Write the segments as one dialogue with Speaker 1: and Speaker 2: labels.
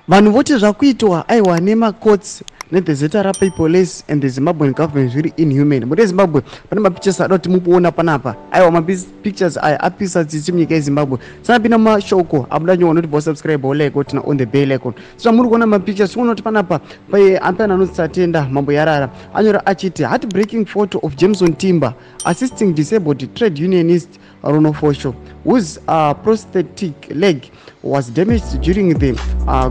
Speaker 1: vanhu voti zvakuitwa aiwa nemacourts nezvezeta raPay Police and the Zimbabwean government zviri inhuman. Muri Zimbabwe pane mapictures ada kuti mupoona panapa. Aiwa mapictures aya apisa tsitsi munyika yeZimbabwe. Sanapinda mashoko abuda nyowa noti bo subscribe like kuti on the bell icon. Saka muri kuona mapictures kuona kuti panapa apana anotsatenda mambo yarara. Anyora achiti heartbreaking photo of Jameson Timba assisting disabled trade unionist Rono Fosho whose prosthetic leg was damaged during the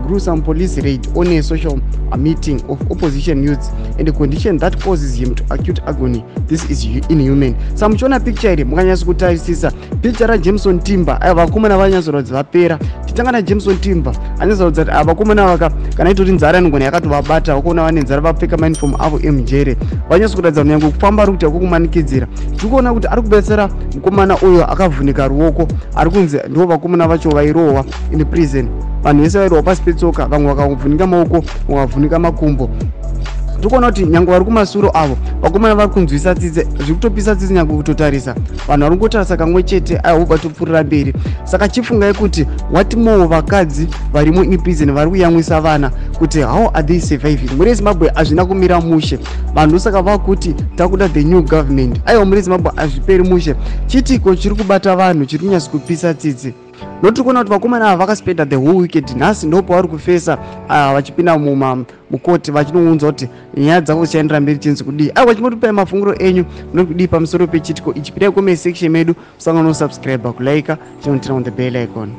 Speaker 1: gruesome police raid on a social meeting of opposition youths and a condition that causes him to acute agony. This is inhuman. Samuchona picture iri mukanyasa kutarisisa picture ra Jameson Timba vakomana vanyazorodza vapera. Titangana Jameson Timba anyazorodza kuti vakomana vaka kana itori nzara ngoni yakatovabata vakuona vane nzara vapfeka uniform avo emujere vanyasa kuratidza kunyange kufamba ari kuti akumanikidzira. Tikuona kuti ari kubetsera mukomana uyo akavhunika ruoko ari kunzi ndo vakomana vacho vairohwa in prison. Vanhu vese vairohwa pasi petsoka, vamwe vakavhunika maoko, vakavhunika makumbo. Tikuona kuti nyange vari kumasuro avo vakomana vari kunzwisa tsitse, zviri kutopisa tsitse nyange kutotarisa. Vanhu vari kungotarisa kamwe chete aihopa topfuurira mberi. Saka chifungai kuti wati more vakadzi varimo in prison vari kuyamwisa vana kuti how are they surviving. Muri Zimbabwe hazvina kumira mushe. Vanhu saka vakuti takuda the new government. Aiwa muri Zimbabwe hazviperi mushe. Chitiko chiri kubata vanhu chiri kunyasa kupisa tsitse. Noti kuona kuti vakomana ava vakaspenda the whole weekend. Nhasi ndipo vari kufesa vachipinda mukoti vachinounza kuti nyaya dzavo dzichaendera mberi chinzi kudii. Aiwa chimotipai mafunguro enyu nokudii pamusoro pechitiko ichi. Pindai comment section medu, musangano subscribe, kulike, chinontira on the bell icon.